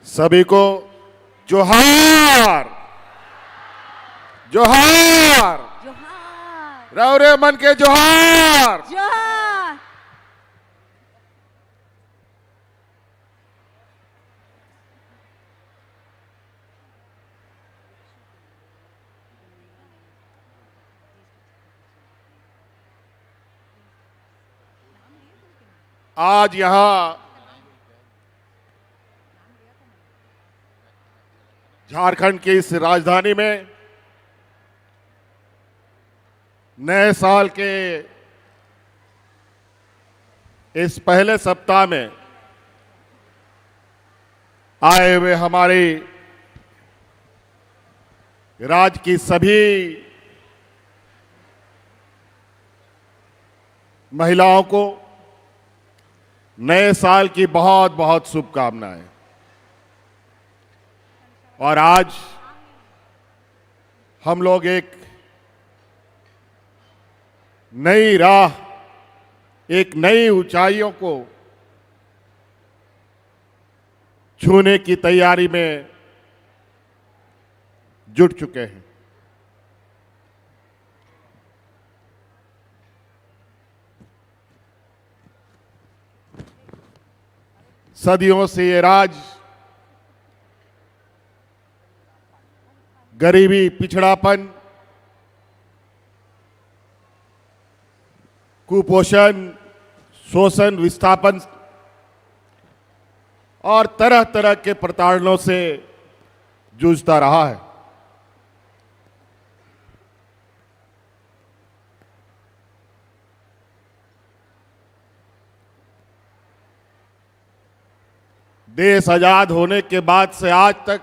सभी को जोहार जोहार जोहार रौरे मन के जोहार। जोहार। आज यहां झारखंड की इस राजधानी में नए साल के इस पहले सप्ताह में आए हुए हमारी राज्य की सभी महिलाओं को नए साल की बहुत बहुत शुभकामनाएं। और आज हम लोग एक नई राह, एक नई ऊंचाइयों को छूने की तैयारी में जुट चुके हैं। सदियों से ये राज्य गरीबी, पिछड़ापन, कुपोषण, शोषण, विस्थापन और तरह तरह के प्रताड़नों से जूझता रहा है। देश आजाद होने के बाद से आज तक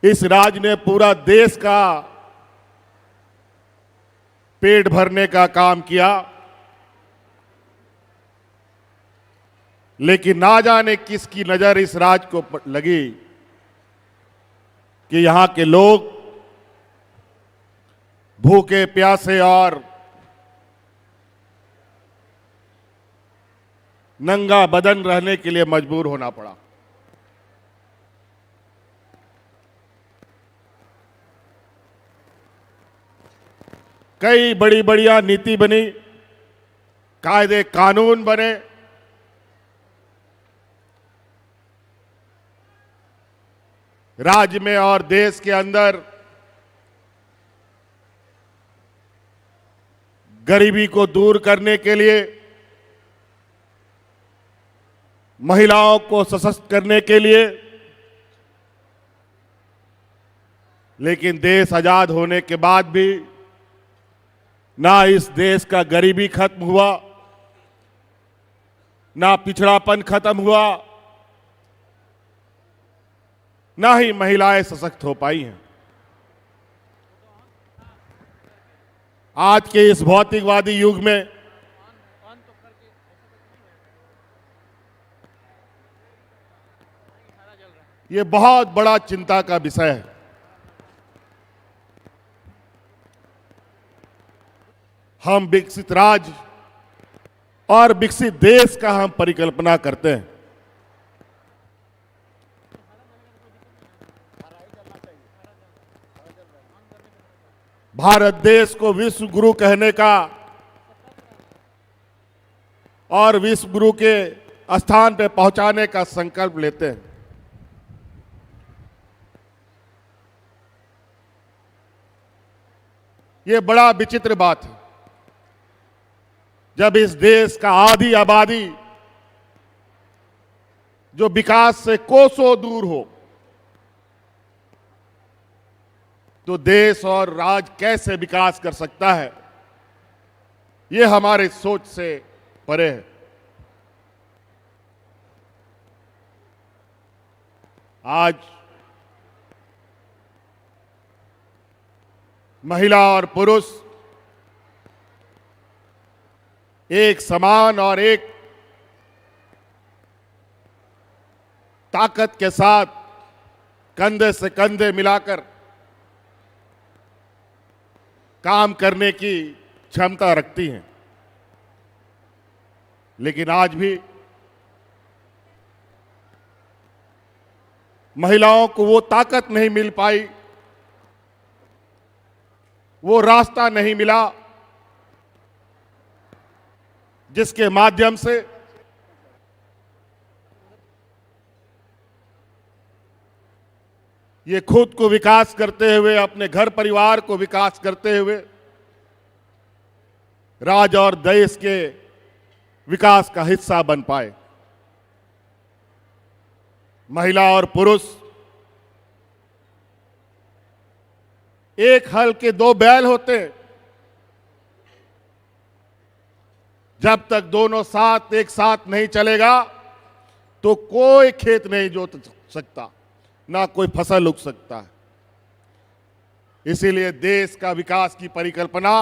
इस राज्य ने पूरा देश का पेट भरने का काम किया, लेकिन ना जाने किसकी नजर इस राज्य को लगी कि यहां के लोग भूखे प्यासे और नंगा बदन रहने के लिए मजबूर होना पड़ा। कई बड़ी बढ़िया नीति बनी, कायदे कानून बने, राज्य में और देश के अंदर गरीबी को दूर करने के लिए, महिलाओं को सशक्त करने के लिए। लेकिन देश आजाद होने के बाद भी ना इस देश का गरीबी खत्म हुआ, ना पिछड़ापन खत्म हुआ, ना ही महिलाएं सशक्त हो पाई हैं। आज के इस भौतिकवादी युग में ये बहुत बड़ा चिंता का विषय है। हम विकसित राज्य और विकसित देश का हम परिकल्पना करते हैं। भारत देश को विश्व गुरु कहने का और विश्व गुरु के स्थान पर पहुंचाने का संकल्प लेते हैं। ये बड़ा विचित्र बात है, जब इस देश का आधी आबादी जो विकास से कोसों दूर हो, तो देश और राज्य कैसे विकास कर सकता है, ये हमारे सोच से परे है। आज महिला और पुरुष एक समान और एक ताकत के साथ कंधे से कंधे मिलाकर काम करने की क्षमता रखती हैं। लेकिन आज भी महिलाओं को वो ताकत नहीं मिल पाई, वो रास्ता नहीं मिला जिसके माध्यम से ये खुद को विकास करते हुए, अपने घर परिवार को विकास करते हुए राज्य और देश के विकास का हिस्सा बन पाए। महिला और पुरुष एक हल के दो बैल होते हैं। जब तक दोनों साथ एक साथ नहीं चलेगा तो कोई खेत नहीं जोत सकता, ना कोई फसल उग सकता है। इसीलिए देश का विकास की परिकल्पना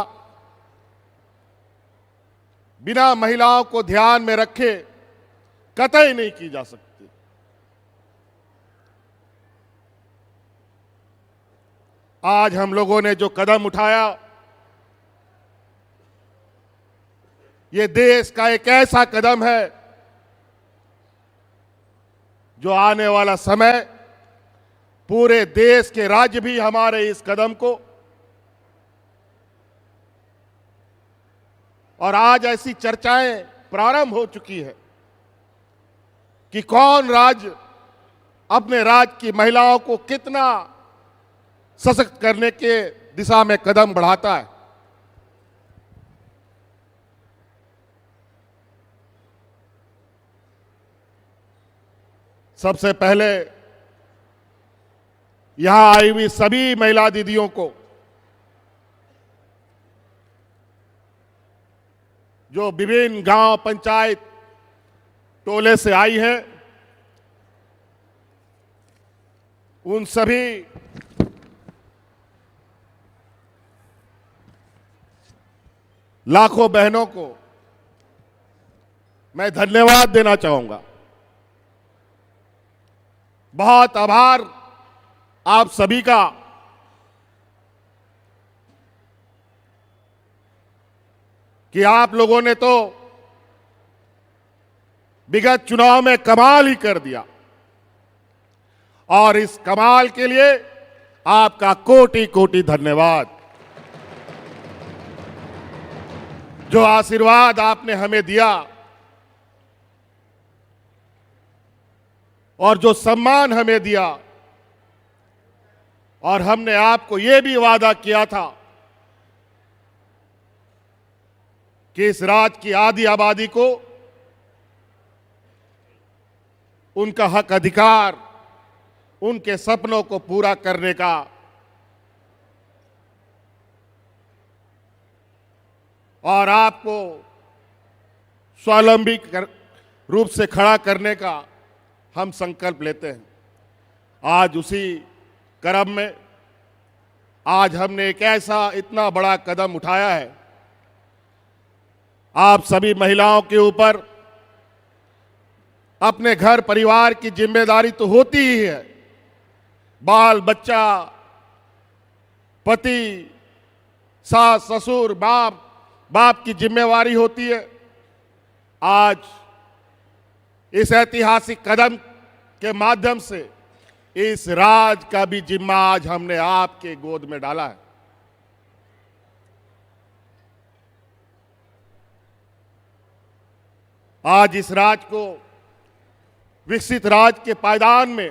बिना महिलाओं को ध्यान में रखे कतई नहीं की जा सकती। आज हम लोगों ने जो कदम उठाया, ये देश का एक ऐसा कदम है जो आने वाला समय पूरे देश के राज्य भी हमारे इस कदम को, और आज ऐसी चर्चाएं प्रारंभ हो चुकी है कि कौन राज्य अपने राज्य की महिलाओं को कितना सशक्त करने के दिशा में कदम बढ़ाता है। सबसे पहले यहां आई हुई सभी महिला दीदियों को, जो विभिन्न गांव, पंचायत, टोले से आई हैं, उन सभी लाखों बहनों को मैं धन्यवाद देना चाहूंगा। बहुत आभार आप सभी का। कि आप लोगों ने तो विगत चुनाव में कमाल ही कर दिया, और इस कमाल के लिए आपका कोटि कोटि धन्यवाद। जो आशीर्वाद आपने हमें दिया और जो सम्मान हमें दिया, और हमने आपको यह भी वादा किया था कि इस राज्य की आधी आबादी को उनका हक अधिकार, उनके सपनों को पूरा करने का और आपको स्वावलंबी रूप से खड़ा करने का हम संकल्प लेते हैं। आज उसी क्रम में आज हमने एक ऐसा इतना बड़ा कदम उठाया है। आप सभी महिलाओं के ऊपर अपने घर परिवार की जिम्मेदारी तो होती ही है। बाल बच्चा, पति, सास ससुर, बाप की जिम्मेवारी होती है। आज इस ऐतिहासिक कदम के माध्यम से इस राज का भी जिम्मा आज हमने आपके गोद में डाला है। आज इस राज को विकसित राज के पायदान में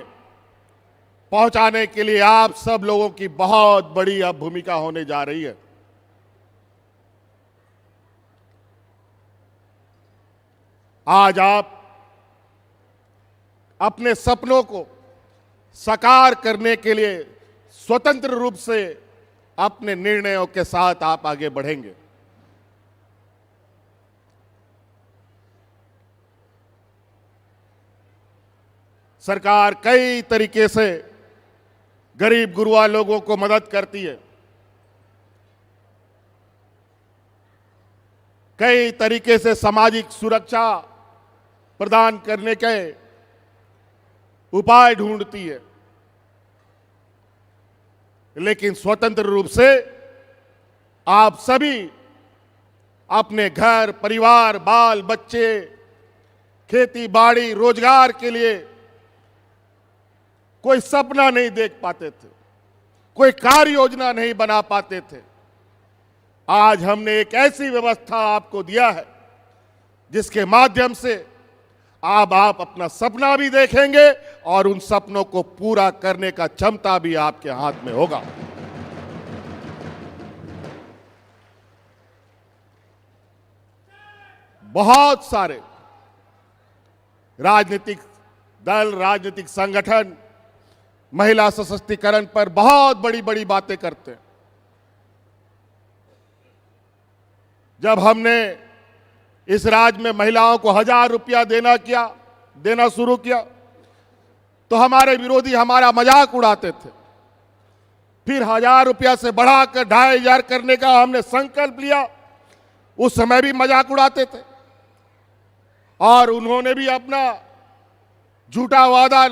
पहुंचाने के लिए आप सब लोगों की बहुत बड़ी अब भूमिका होने जा रही है। आज आप अपने सपनों को साकार करने के लिए स्वतंत्र रूप से अपने निर्णयों के साथ आप आगे बढ़ेंगे। सरकार कई तरीके से गरीब गुरबा लोगों को मदद करती है, कई तरीके से सामाजिक सुरक्षा प्रदान करने के उपाय ढूंढती है, लेकिन स्वतंत्र रूप से आप सभी अपने घर परिवार, बाल बच्चे, खेती बाड़ी रोजगार के लिए कोई सपना नहीं देख पाते थे, कोई कार्य योजना नहीं बना पाते थे। आज हमने एक ऐसी व्यवस्था आपको दिया है जिसके माध्यम से आप अपना सपना भी देखेंगे और उन सपनों को पूरा करने का क्षमता भी आपके हाथ में होगा। बहुत सारे राजनीतिक दल, राजनीतिक संगठन महिला सशक्तिकरण पर बहुत बड़ी बड़ी बातें करते हैं। जब हमने इस राज्य में महिलाओं को 1000 रुपया देना शुरू किया तो हमारे विरोधी हमारा मजाक उड़ाते थे। फिर 1000 रुपया से बढ़ाकर 2500 करने का हमने संकल्प लिया, उस समय भी मजाक उड़ाते थे। और उन्होंने भी अपना झूठा वादा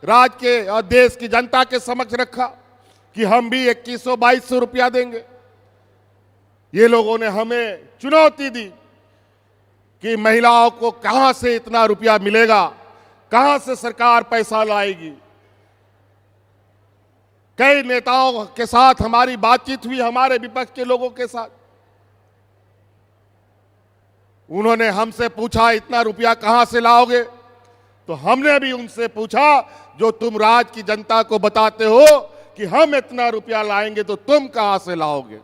राज्य के और देश की जनता के समक्ष रखा कि हम भी 2100-2200 रुपया देंगे। ये लोगों ने हमें चुनौती दी कि महिलाओं को कहां से इतना रुपया मिलेगा, कहां से सरकार पैसा लाएगी। कई नेताओं के साथ हमारी बातचीत हुई, हमारे विपक्ष के लोगों के साथ। उन्होंने हमसे पूछा इतना रुपया कहां से लाओगे, तो हमने भी उनसे पूछा जो तुम राज्य की जनता को बताते हो कि हम इतना रुपया लाएंगे तो तुम कहां से लाओगे।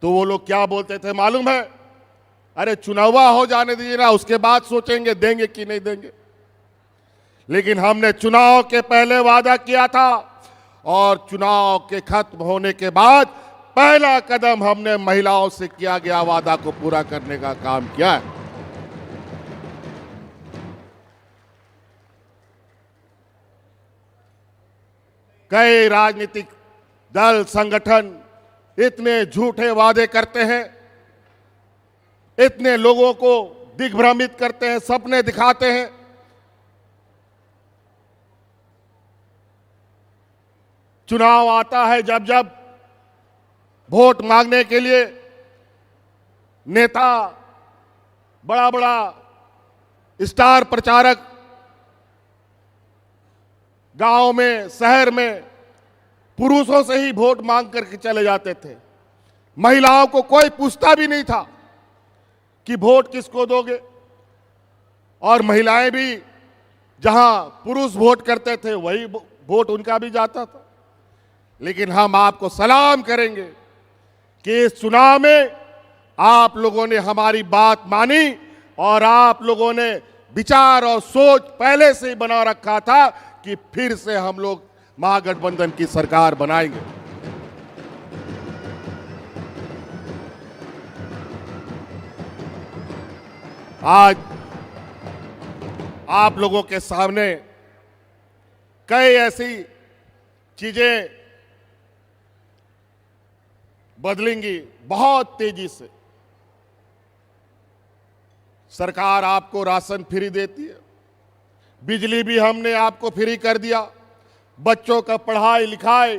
तो वो लोग क्या बोलते थे मालूम है? अरे चुनावा हो जाने दीजिए ना, उसके बाद सोचेंगे देंगे कि नहीं देंगे। लेकिन हमने चुनाव के पहले वादा किया था और चुनाव के खत्म होने के बाद पहला कदम हमने महिलाओं से किया गया वादा को पूरा करने का काम किया है। कई राजनीतिक दल, संगठन इतने झूठे वादे करते हैं, इतने लोगों को दिग्भ्रमित करते हैं, सपने दिखाते हैं। चुनाव आता है, जब जब वोट मांगने के लिए नेता, बड़ा बड़ा स्टार प्रचारक गांव में, शहर में पुरुषों से ही वोट मांग करके चले जाते थे। महिलाओं को कोई पूछता भी नहीं था कि वोट किसको दोगे। और महिलाएं भी जहां पुरुष वोट करते थे वही वोट उनका भी जाता था। लेकिन हम आपको सलाम करेंगे कि इस चुनाव में आप लोगों ने हमारी बात मानी और आप लोगों ने विचार और सोच पहले से ही बना रखा था कि फिर से हम लोग महागठबंधन की सरकार बनाएंगे। आज आप लोगों के सामने कई ऐसी चीजें बदलेंगी बहुत तेजी से। सरकार आपको राशन फ्री देती है, बिजली भी हमने आपको फ्री कर दिया, बच्चों का पढ़ाई लिखाई,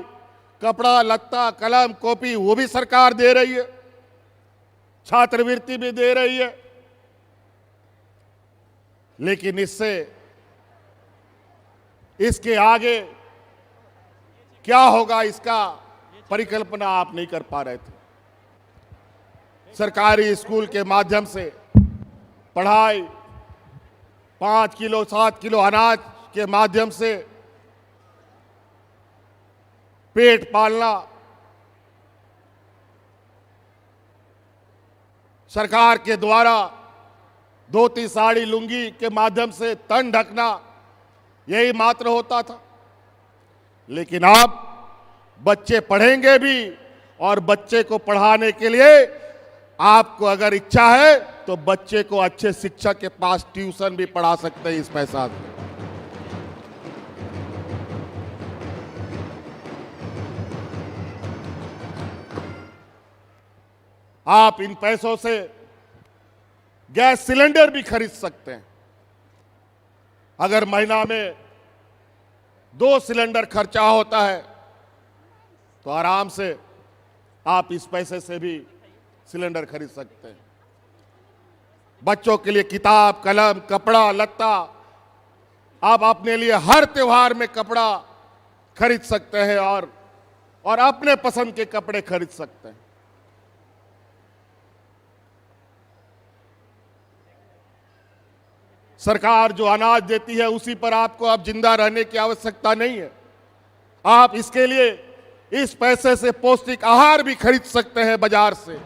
कपड़ा लत्ता, कलम कॉपी वो भी सरकार दे रही है, छात्रवृत्ति भी दे रही है। लेकिन इसके आगे क्या होगा इसका परिकल्पना आप नहीं कर पा रहे थे। सरकारी स्कूल के माध्यम से पढ़ाई, 5 किलो 7 किलो अनाज के माध्यम से पेट पालना, सरकार के द्वारा धोती साड़ी लुंगी के माध्यम से तन ढकना, यही मात्र होता था। लेकिन अब बच्चे पढ़ेंगे भी और बच्चे को पढ़ाने के लिए आपको अगर इच्छा है तो बच्चे को अच्छे शिक्षक के पास ट्यूशन भी पढ़ा सकते हैं इस पैसा से। आप इन पैसों से गैस सिलेंडर भी खरीद सकते हैं। अगर महीना में 2 सिलेंडर खर्चा होता है तो आराम से आप इस पैसे से भी सिलेंडर खरीद सकते हैं। बच्चों के लिए किताब, कलम, कपड़ा, लत्ता। आप अपने लिए हर त्योहार में कपड़ा खरीद सकते हैं और अपने पसंद के कपड़े खरीद सकते हैं। सरकार जो अनाज देती है उसी पर आपको अब जिंदा रहने की आवश्यकता नहीं है। आप इसके लिए इस पैसे से पौष्टिक आहार भी खरीद सकते हैं, बाजार से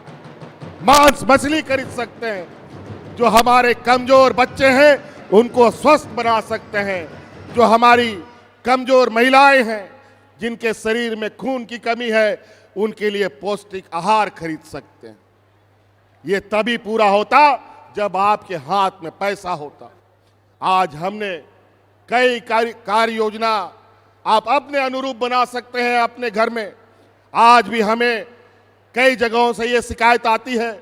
मांस मछली खरीद सकते हैं। जो हमारे कमजोर बच्चे हैं उनको स्वस्थ बना सकते हैं। जो हमारी कमजोर महिलाएं हैं जिनके शरीर में खून की कमी है उनके लिए पौष्टिक आहार खरीद सकते हैं। ये तभी पूरा होता जब आपके हाथ में पैसा होता। आज हमने कई कार्य योजना आप अपने अनुरूप बना सकते हैं अपने घर में। आज भी हमें कई जगहों से ये शिकायत आती है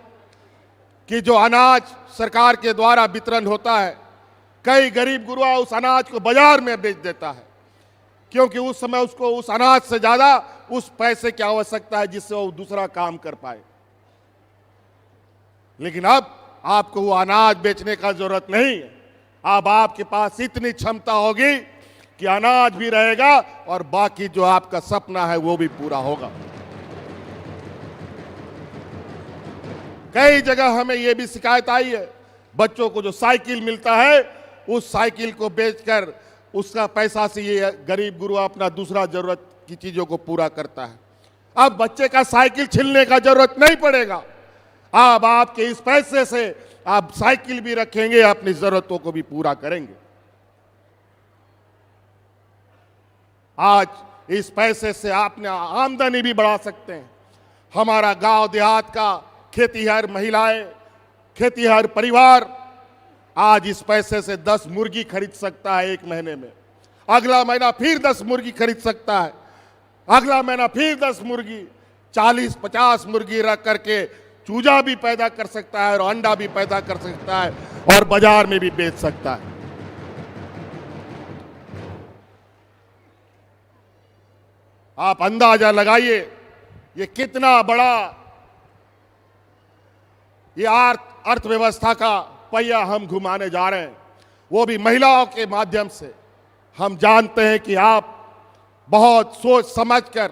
कि जो अनाज सरकार के द्वारा वितरण होता है, कई गरीब गुरुआ उस अनाज को बाजार में बेच देता है, क्योंकि उस समय उसको उस अनाज से ज्यादा उस पैसे की आवश्यकता है जिससे वो दूसरा काम कर पाए। लेकिन अब आपको वो अनाज बेचने का जरूरत नहीं है। अब आपके पास इतनी क्षमता होगी कि अनाज भी रहेगा और बाकी जो आपका सपना है वो भी पूरा होगा। कई जगह हमें यह भी शिकायत आई है, बच्चों को जो साइकिल मिलता है उस साइकिल को बेचकर उसका पैसा से ये गरीब गुरुआ अपना दूसरा जरूरत की चीजों को पूरा करता है। अब बच्चे का साइकिल छीनने का जरूरत नहीं पड़ेगा। अब आपके इस पैसे से आप साइकिल भी रखेंगे, अपनी जरूरतों को भी पूरा करेंगे। आज इस पैसे से आपने आमदनी भी बढ़ा सकते हैं। हमारा गांव देहात का खेतीहर महिलाएं, खेतीहर परिवार आज इस पैसे से 10 मुर्गी खरीद सकता है एक महीने में। अगला महीना फिर 10 मुर्गी खरीद सकता है, अगला महीना फिर 10 मुर्गी, 40-50 मुर्गी रख करके चूजा भी पैदा कर सकता है और अंडा भी पैदा कर सकता है और बाजार में भी बेच सकता है। आप अंदाजा लगाइए ये कितना बड़ा ये अर्थव्यवस्था का पहिया हम घुमाने जा रहे हैं, वो भी महिलाओं के माध्यम से। हम जानते हैं कि आप बहुत सोच समझकर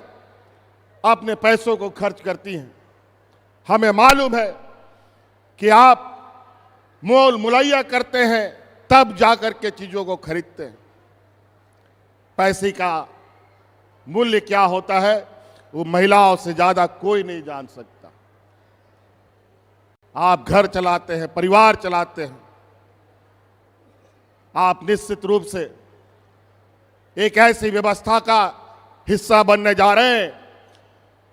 अपने पैसों को खर्च करती हैं। हमें मालूम है कि आप मोल मुलैया करते हैं तब जाकर के चीजों को खरीदते हैं। पैसे का मूल्य क्या होता है वो महिलाओं से ज्यादा कोई नहीं जान सकता। आप घर चलाते हैं, परिवार चलाते हैं, आप निश्चित रूप से एक ऐसी व्यवस्था का हिस्सा बनने जा रहे हैं।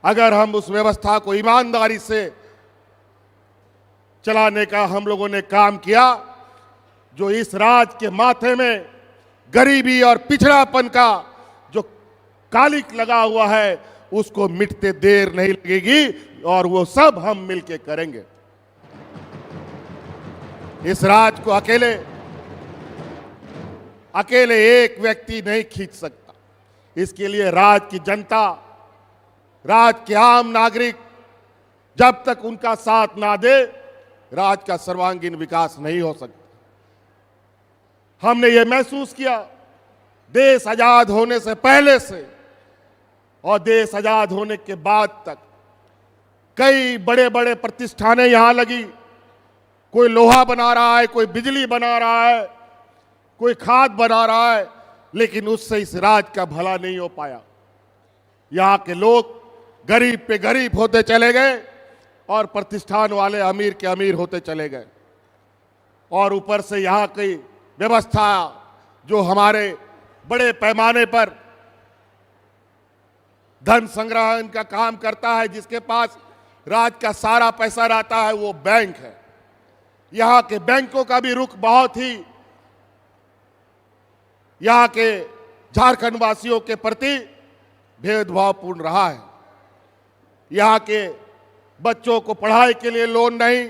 अगर हम उस व्यवस्था को ईमानदारी से चलाने का हम लोगों ने काम किया, जो इस राज्य के माथे में गरीबी और पिछड़ापन का जो कालिक लगा हुआ है उसको मिटते देर नहीं लगेगी और वो सब हम मिलके करेंगे। इस राज्य को अकेले एक व्यक्ति नहीं खींच सकता। इसके लिए राज्य की जनता, राज्य के आम नागरिक जब तक उनका साथ ना दे राज्य का सर्वांगीण विकास नहीं हो सकता। हमने ये महसूस किया देश आजाद होने से पहले से और देश आजाद होने के बाद तक कई बड़े बड़े प्रतिष्ठानें यहां लगी। कोई लोहा बना रहा है, कोई बिजली बना रहा है, कोई खाद बना रहा है, लेकिन उससे इस राज्य का भला नहीं हो पाया। यहां के लोग गरीब पे गरीब होते चले गए और प्रतिष्ठान वाले अमीर के अमीर होते चले गए। और ऊपर से यहां की व्यवस्था जो हमारे बड़े पैमाने पर धन संग्रहण का काम करता है, जिसके पास राज्य का सारा पैसा रहता है, वो बैंक है। यहां के बैंकों का भी रुख बहुत ही यहां के झारखंड वासियों के प्रति भेदभावपूर्ण रहा है। यहां के बच्चों को पढ़ाई के लिए लोन नहीं,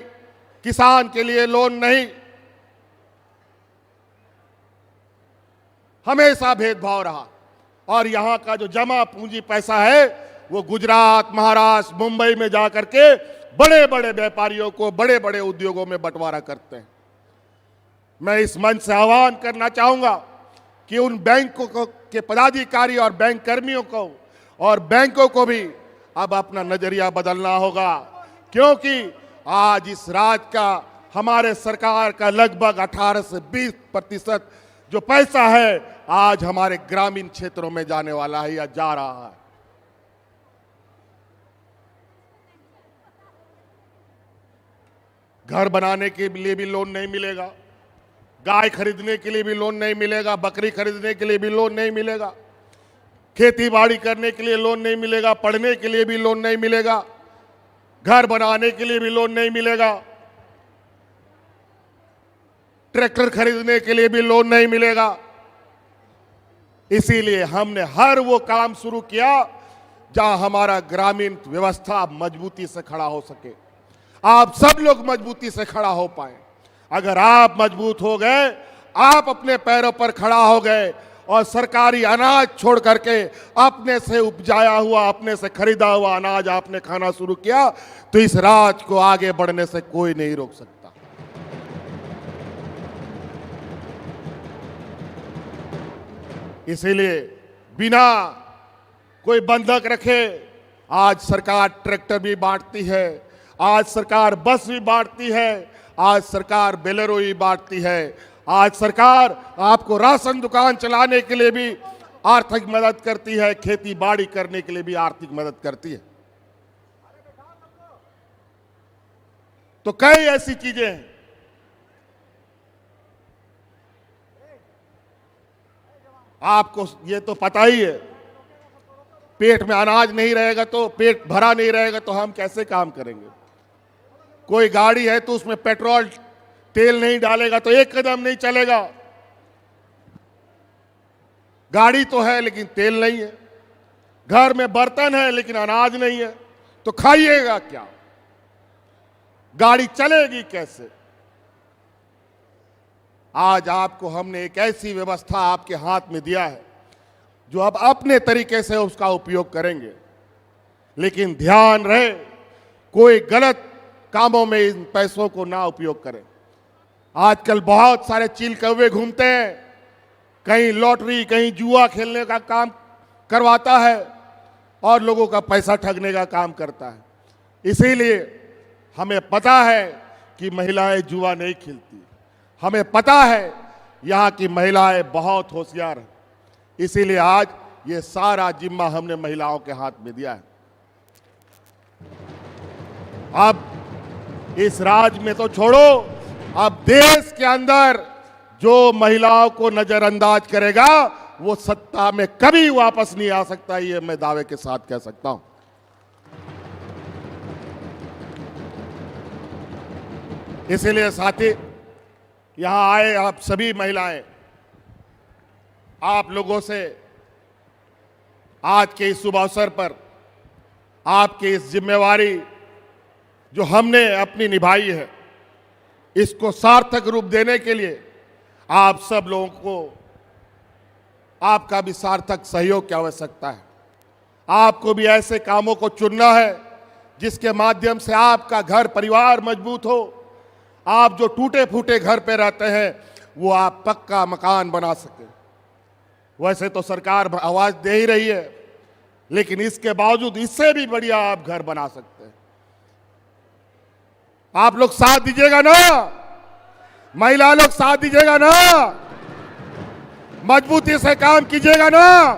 किसान के लिए लोन नहीं, हमेशा भेदभाव रहा। और यहां का जो जमा पूंजी पैसा है वो गुजरात, महाराष्ट्र, मुंबई में जाकर के बड़े बड़े व्यापारियों को बड़े बड़े उद्योगों में बंटवारा करते हैं। मैं इस मंच से आह्वान करना चाहूंगा कि उन बैंकों के पदाधिकारी और बैंक कर्मियों को और बैंकों को भी अब अपना नजरिया बदलना होगा, क्योंकि आज इस राज्य का, हमारे सरकार का लगभग 18 से 20% जो पैसा है आज हमारे ग्रामीण क्षेत्रों में जाने वाला है या जा रहा है। घर बनाने के लिए भी लोन नहीं मिलेगा, गाय खरीदने के लिए भी लोन नहीं मिलेगा, बकरी खरीदने के लिए भी लोन नहीं मिलेगा, खेती बाड़ी करने के लिए लोन नहीं मिलेगा, पढ़ने के लिए भी लोन नहीं मिलेगा, घर बनाने के लिए भी लोन नहीं मिलेगा, ट्रैक्टर खरीदने के लिए भी लोन नहीं मिलेगा। इसीलिए हमने हर वो काम शुरू किया जहां हमारा ग्रामीण व्यवस्था मजबूती से खड़ा हो सके, आप सब लोग मजबूती से खड़ा हो पाए। अगर आप मजबूत हो गए, आप अपने पैरों पर खड़ा हो गए और सरकारी अनाज छोड़ करके अपने से उपजाया हुआ, अपने से खरीदा हुआ अनाज आपने खाना शुरू किया, तो इस राज्य को आगे बढ़ने से कोई नहीं रोक सकता। इसीलिए बिना कोई बंधक रखे आज सरकार ट्रैक्टर भी बांटती है, आज सरकार बस भी बांटती है, आज सरकार बोलेरो भी बांटती है, आज सरकार आपको राशन दुकान चलाने के लिए भी आर्थिक मदद करती है, खेती बाड़ी करने के लिए भी आर्थिक मदद करती है। तो कई ऐसी चीजें हैं। आपको ये तो पता ही है, पेट में अनाज नहीं रहेगा तो, पेट भरा नहीं रहेगा तो हम कैसे काम करेंगे। कोई गाड़ी है तो उसमें पेट्रोल तेल नहीं डालेगा तो एक कदम नहीं चलेगा। गाड़ी तो है लेकिन तेल नहीं है, घर में बर्तन है लेकिन अनाज नहीं है, तो खाइएगा क्या, गाड़ी चलेगी कैसे। आज आपको हमने एक ऐसी व्यवस्था आपके हाथ में दिया है जो अब अपने तरीके से उसका उपयोग करेंगे, लेकिन ध्यान रहे कोई गलत कामों में इन पैसों को ना उपयोग करें। आजकल बहुत सारे चील कौवे घूमते हैं, कहीं लॉटरी कहीं जुआ खेलने का काम करवाता है और लोगों का पैसा ठगने का काम करता है। इसीलिए हमें पता है कि महिलाएं जुआ नहीं खेलती, हमें पता है यहाँ की महिलाएं बहुत होशियार हैं, इसीलिए आज ये सारा जिम्मा हमने महिलाओं के हाथ में दिया है। अब इस राज्य में तो छोड़ो, अब देश के अंदर जो महिलाओं को नजरअंदाज करेगा वो सत्ता में कभी वापस नहीं आ सकता, ये मैं दावे के साथ कह सकता हूं। इसीलिए साथी, यहां आए आप सभी महिलाएं, आप लोगों से आज के इस शुभ अवसर पर आपकी इस जिम्मेवारी जो हमने अपनी निभाई है, इसको सार्थक रूप देने के लिए आप सब लोगों को आपका भी सार्थक सहयोग की आवश्यकता है। आपको भी ऐसे कामों को चुनना है जिसके माध्यम से आपका घर परिवार मजबूत हो, आप जो टूटे फूटे घर पे रहते हैं वो आप पक्का मकान बना सके। वैसे तो सरकार आवाज दे ही रही है, लेकिन इसके बावजूद इससे भी बढ़िया आप घर बना सकते हैं। आप लोग साथ दीजिएगा ना, महिला लोग साथ दीजिएगा ना, मजबूती से काम कीजिएगा ना।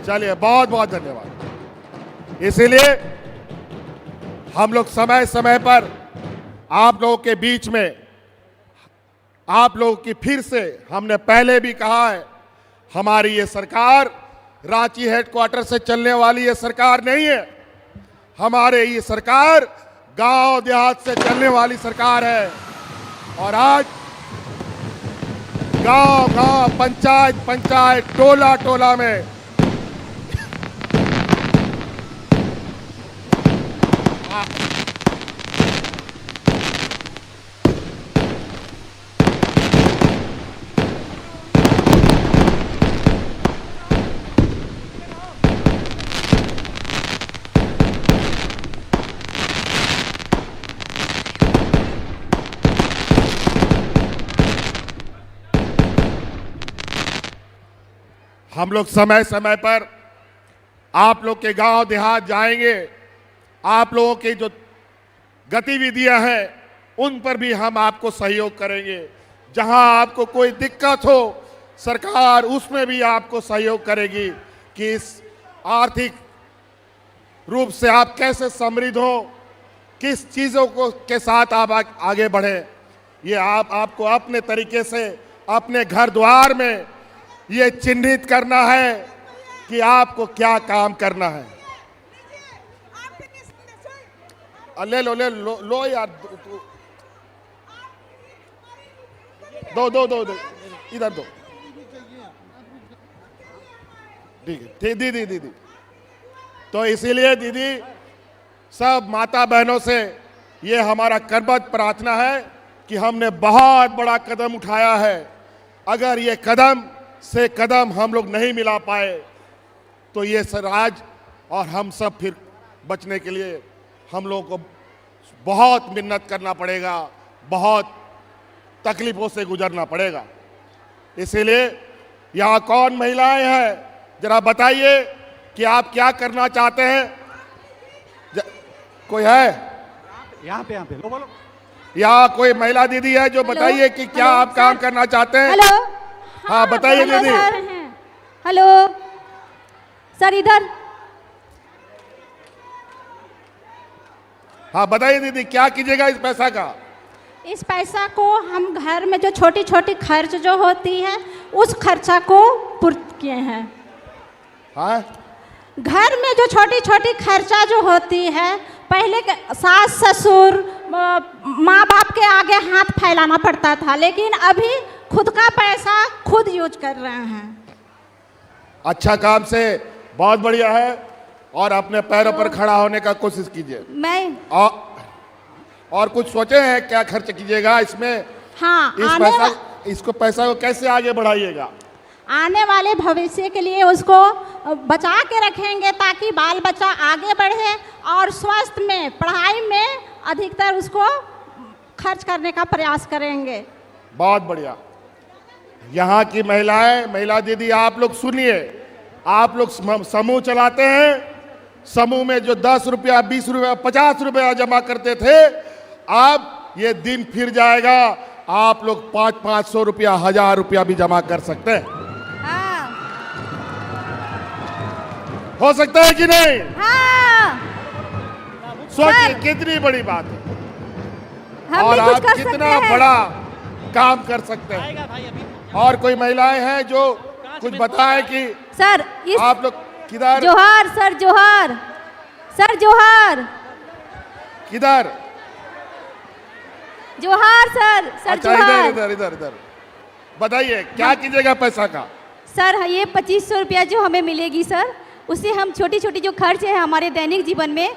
चलिए, बहुत बहुत धन्यवाद। इसीलिए हम लोग समय समय पर आप लोगों के बीच में, आप लोगों की फिर से, हमने पहले भी कहा है, हमारी ये सरकार रांची हेडक्वार्टर से चलने वाली ये सरकार नहीं है। हमारे ये सरकार गांव देहात से चलने वाली सरकार है। और आज गांव गांव, पंचायत पंचायत, टोला टोला में हम लोग समय समय पर आप लोग के गांव देहात जाएंगे, आप लोगों की जो गतिविधियां हैं उन पर भी हम आपको सहयोग करेंगे। जहां आपको कोई दिक्कत हो सरकार उसमें भी आपको सहयोग करेगी कि इस आर्थिक रूप से आप कैसे समृद्ध हो, किस चीज़ों को के साथ आप आगे बढ़े। ये आपको अपने तरीके से अपने घर द्वार में ये चिन्हित करना है कि आपको क्या काम करना है। ले लो ले लो लो यार, दो दो दो दो इधर दो। ठीक है दीदी दीदी। तो इसीलिए दीदी सब माता बहनों से ये हमारा करबद्ध प्रार्थना है कि हमने बहुत बड़ा कदम उठाया है। अगर ये कदम से कदम हम लोग नहीं मिला पाए तो ये समाज और हम सब फिर बचने के लिए हम लोगों को बहुत मेहनत करना पड़ेगा, बहुत तकलीफों से गुजरना पड़ेगा। इसीलिए यहाँ कौन महिलाएं हैं जरा बताइए कि आप क्या करना चाहते हैं। कोई है यहाँ पे लो बोलो। यहाँ कोई महिला दीदी है जो बताइए कि क्या हेलो, आप काम सर। करना चाहते हैं। हेलो। हाँ बताइए हेलो, दीदी। सर। हेलो सर, इधर। हाँ बताइए दीदी, क्या कीजिएगा इस पैसा का। इस पैसा को हम घर में जो छोटी छोटी खर्च जो होती है उस खर्चा को पूर्त किए हैं। हाँ घर में जो छोटी छोटी खर्चा जो होती है, पहले के सास ससुर माँ बाप के आगे हाथ फैलाना पड़ता था, लेकिन अभी खुद का पैसा खुद यूज कर रहे हैं। अच्छा काम से बहुत बढ़िया है और अपने पैरों पर खड़ा होने का कोशिश कीजिए। मैं और कुछ सोचे हैं क्या खर्च कीजिएगा इसमें। हाँ, इसको पैसा को कैसे आगे बढ़ाइएगा। आने वाले भविष्य के लिए उसको बचा के रखेंगे ताकि बाल बच्चा आगे बढ़े और स्वास्थ्य में पढ़ाई में अधिकतर उसको खर्च करने का प्रयास करेंगे। बहुत बढ़िया। यहाँ की महिला दीदी आप लोग सुनिए, आप लोग समूह चलाते हैं। समूह में जो 10 रुपया 20 रुपया 50 रुपया जमा करते थे, अब ये दिन फिर जाएगा, आप लोग 500 रुपया 1000 रुपया भी जमा कर सकते हैं। हाँ हो सकता है कि नहीं। हाँ सोचिए कितनी बड़ी बात है हम और भी कुछ आप कर कितना सकते हैं। बड़ा काम कर सकते हैं। और कोई महिलाएं हैं जो कुछ बताएं कि सर इस आप लोग किधर जोहार सर, जोहार सर, जोहार किधर। जोहार सर, सर अच्छा इधर जोहार। इधर इधर इधर बताइए क्या कीजिएगा पैसा का। सर ये 2500 रुपया जो हमें मिलेगी सर, उससे हम छोटी छोटी जो खर्च है हमारे दैनिक जीवन में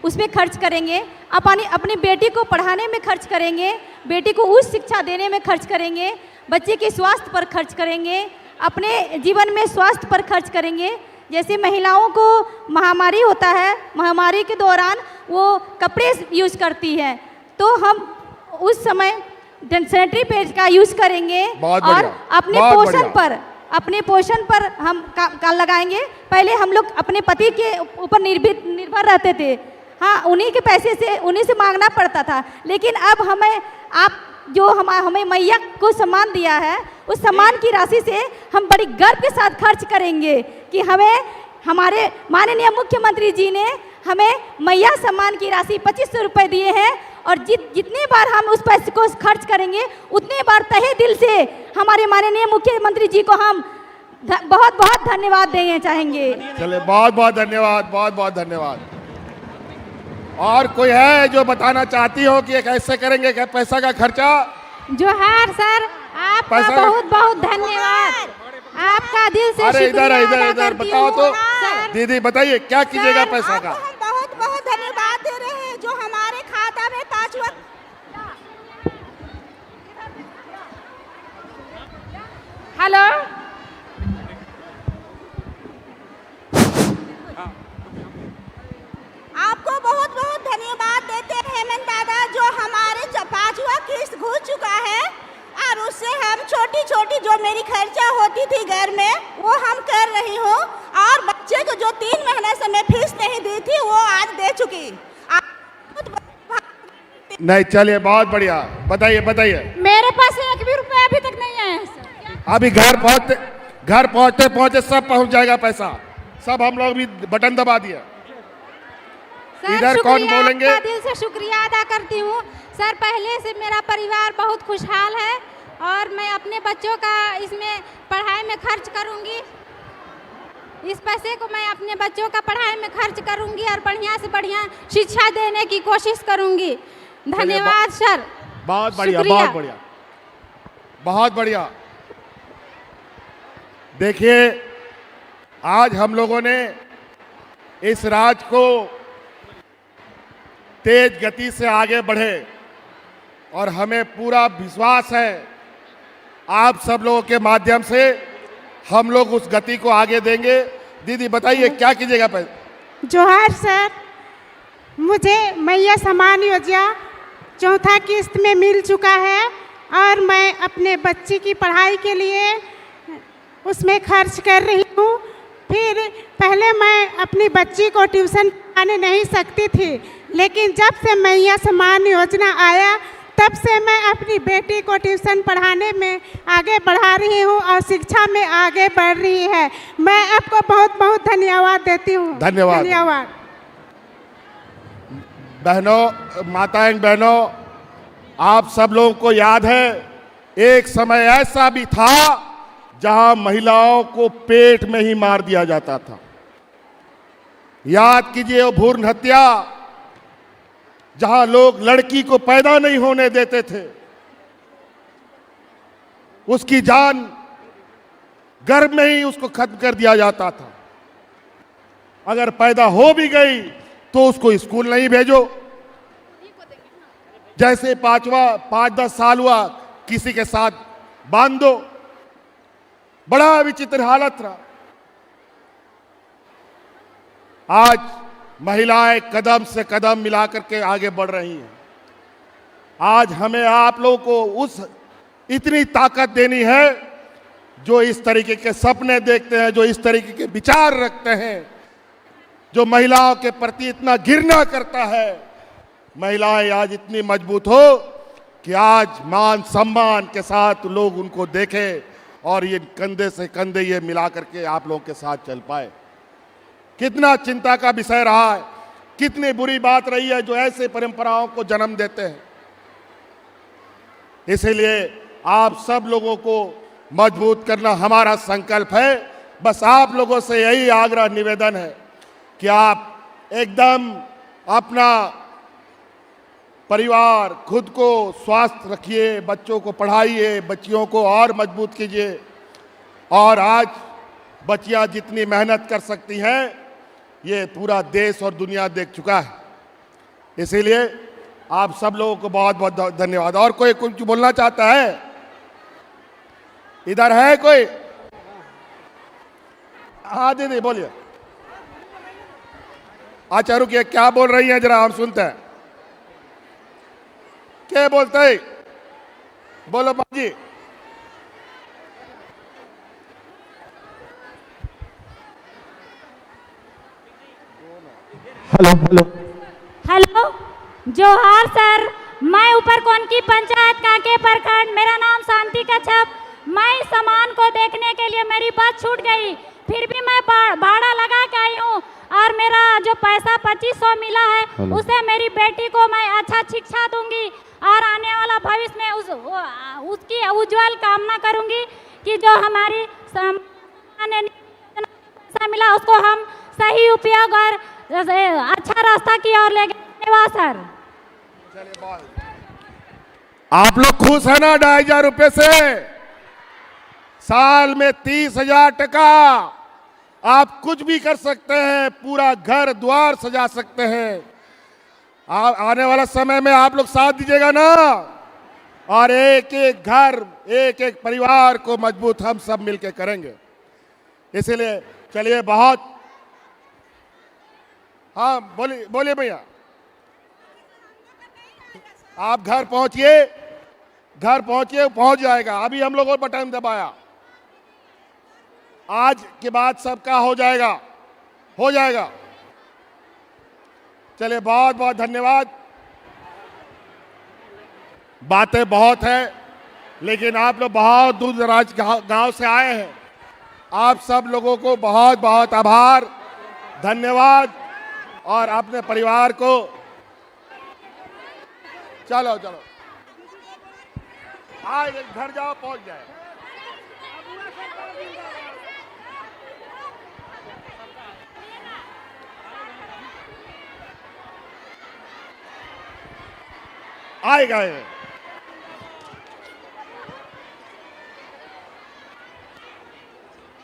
उसमें खर्च करेंगे। अपनी बेटी को पढ़ाने में खर्च करेंगे, बेटी को उच्च शिक्षा देने में खर्च करेंगे, बच्चे के स्वास्थ्य पर खर्च करेंगे, अपने जीवन में स्वास्थ्य पर खर्च करेंगे। जैसे महिलाओं को महामारी होता है, महामारी के दौरान वो कपड़े यूज करती है, तो हम उस समय सैनिटरी पैड का यूज करेंगे और अपने पोषण पर हम काम लगाएंगे। पहले हम लोग अपने पति के ऊपर निर्भर रहते थे, हाँ उन्हीं के पैसे से उन्हीं से मांगना पड़ता था, लेकिन अब आप जो हमें मैया को सम्मान दिया है, उस सम्मान की राशि से हम बड़ी गर्व के साथ खर्च करेंगे कि हमारे माननीय मुख्यमंत्री जी ने हमें मैया सम्मान की राशि 2500 रुपये दिए हैं और जितने बार हम उस पैसे को खर्च करेंगे उतने बार तहे दिल से हमारे माननीय मुख्यमंत्री जी को हम बहुत बहुत धन्यवाद देना चाहेंगे। चले बहुत बहुत धन्यवाद, बहुत बहुत धन्यवाद। और कोई है जो बताना चाहती हो कि कैसे करेंगे क्या पैसा का खर्चा। जोहार सर, आपका पैसा बहुत बहुत धन्यवाद, आपका दिल से अरे शुक्रिया इधर अदा इधर करती बताओ हूँ। तो सर, दीदी बताइए क्या कीजिएगा सर, पैसा का। आपको हम बहुत बहुत धन्यवाद दे रहे हैं जो हमारे खाता में 5 वक्त। हेलो, आपको बहुत बहुत धन्यवाद देते हैं हेमंत दादा, जो हमारे 5वां किस्त घुस चुका है और उससे हम छोटी छोटी जो मेरी खर्चा होती थी घर में वो हम कर रही हूँ, और बच्चे को जो 3 महीने से मैं फीस नहीं दी थी वो आज दे चुकी। नहीं, चलिए, बहुत बढ़िया। बताइए बताइए। मेरे पास 1 भी रुपया अभी तक नहीं आया है सर। अभी घर पहुंचते पहुंचते सब पहुंच जाएगा पैसा। सब हम लोग भी बटन दबा दिया। इधर कौन बोलेंगे? आपका दिल से शुक्रिया अदा करती हूँ सर। पहले से मेरा परिवार बहुत खुशहाल है और मैं अपने बच्चों का इसमें पढ़ाई में खर्च करूँगी। इस पैसे को मैं अपने बच्चों का पढ़ाई में खर्च करूँगी और बढ़िया से बढ़िया शिक्षा देने की कोशिश करूँगी। धन्यवाद सर। बहुत बढ़िया, शुक्रिया। बहुत बढ़िया, बहुत बढ़िया। देखिए, आज हम लोगों ने इस राज्य को तेज गति से आगे बढ़े और हमें पूरा विश्वास है आप सब लोगों के माध्यम से हम लोग उस गति को आगे देंगे। दीदी बताइए क्या कीजिएगा पहले? जोहार सर, मुझे मैया समान योजना 4था किस्त में मिल चुका है और मैं अपने बच्चे की पढ़ाई के लिए उसमें खर्च कर रही हूँ। फिर पहले मैं अपनी बच्ची को ट्यूशन पढ़ाने नहीं सकती थी, लेकिन जब से मैया समान योजना आया तब से मैं अपनी बेटी को ट्यूशन पढ़ाने में आगे बढ़ा रही हूँ और शिक्षा में आगे बढ़ रही है। मैं आपको बहुत बहुत धन्यवाद देती हूँ। धन्यवाद। बहनों, माताएं बहनों, आप सब लोगों को याद है एक समय ऐसा भी था जहां महिलाओं को पेट में ही मार दिया जाता था। याद कीजिए वो भ्रूण हत्या, जहां लोग लड़की को पैदा नहीं होने देते थे, उसकी जान गर्भ में ही उसको खत्म कर दिया जाता था। अगर पैदा हो भी गई तो उसको स्कूल नहीं भेजो। जैसे 5-10 साल हुआ किसी के साथ बांध दो। बड़ा विचित्र हालत रहा। आज महिलाएं कदम से कदम मिलाकर के आगे बढ़ रही हैं। आज हमें आप लोगों को उस इतनी ताकत देनी है जो इस तरीके के सपने देखते हैं, जो इस तरीके के विचार रखते हैं, जो महिलाओं के प्रति इतना घृणा करता है। महिलाएं आज इतनी मजबूत हो कि आज मान सम्मान के साथ लोग उनको देखें और ये कंधे से कंधे ये मिला करके आप लोगों के साथ चल पाए। कितना चिंता का विषय रहा है, कितनी बुरी बात रही है जो ऐसे परंपराओं को जन्म देते हैं। इसलिए आप सब लोगों को मजबूत करना हमारा संकल्प है। बस आप लोगों से यही आग्रह निवेदन है कि आप एकदम अपना परिवार, खुद को स्वस्थ रखिए, बच्चों को पढ़ाइए, बच्चियों को और मजबूत कीजिए। और आज बच्चियां जितनी मेहनत कर सकती हैं ये पूरा देश और दुनिया देख चुका है। इसीलिए आप सब लोगों को बहुत बहुत धन्यवाद। और कोई कुछ बोलना चाहता है? इधर है कोई? हाँ दीदी बोलिए। अच्छा रुकिए, क्या बोल रही हैं जरा हम सुनते हैं। क्या बोलते हैं? बोलो बाजी। हेलो हेलो हेलो, जोहार सर। मैं ऊपरकोन की पंचायत कांके प्रखंड, मेरा नाम शांति कच्छप। मैं इस सामान को देखने के लिए मेरी बस छूट गई, फिर भी मैं भाड़ा लगा के आई हूँ और मेरा जो पैसा 2500 मिला है उसे मेरी बेटी को मैं अच्छा शिक्षा दूंगी और आने वाला भविष्य में उसकी उज्जवल कामना करूंगी कि जो हमारी पैसा मिला उसको हम सही उपयोग और अच्छा रास्ता की ओर ले गए। धन्यवाद सर। आप लोग खुश है ना 2,500 रुपए से? साल में 30,000 टका आप कुछ भी कर सकते हैं, पूरा घर द्वार सजा सकते हैं। आने वाला समय में आप लोग साथ दीजिएगा ना, और एक एक घर, एक एक परिवार को मजबूत हम सब मिलकर करेंगे। इसलिए चलिए, बहुत हाँ बोलिए बोलिए भैया। आप घर पहुंचिए घर पहुंचे, पहुंच जाएगा। अभी हम लोगों ने बटन दबाया, आज के बाद सबका हो जाएगा, हो जाएगा। चलिए, बहुत बहुत धन्यवाद। बातें बहुत है, लेकिन आप लोग बहुत दूर दराज गांव से आए हैं। आप सब लोगों को बहुत बहुत आभार, धन्यवाद। और अपने परिवार को चलो चलो आए, घर जाओ, पहुंच जाए। आए गए।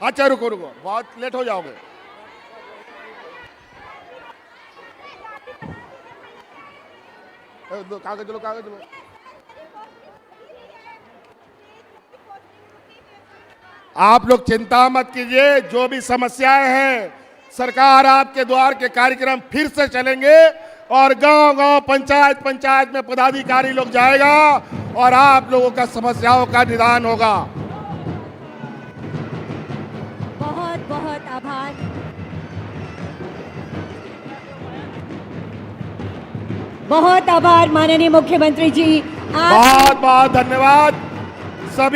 अच्छा, रुको रुको, बहुत लेट हो जाओगे। कागज लो, कागज लो। आप लोग चिंता मत कीजिए, जो भी समस्याएं हैं, सरकार आपके द्वार के कार्यक्रम फिर से चलेंगे और गांव गांव, पंचायत पंचायत में पदाधिकारी लोग जाएगा और आप लोगों का समस्याओं का निदान होगा। बहुत बहुत आभार। बहुत आभार माननीय मुख्यमंत्री जी। बहुत बहुत धन्यवाद।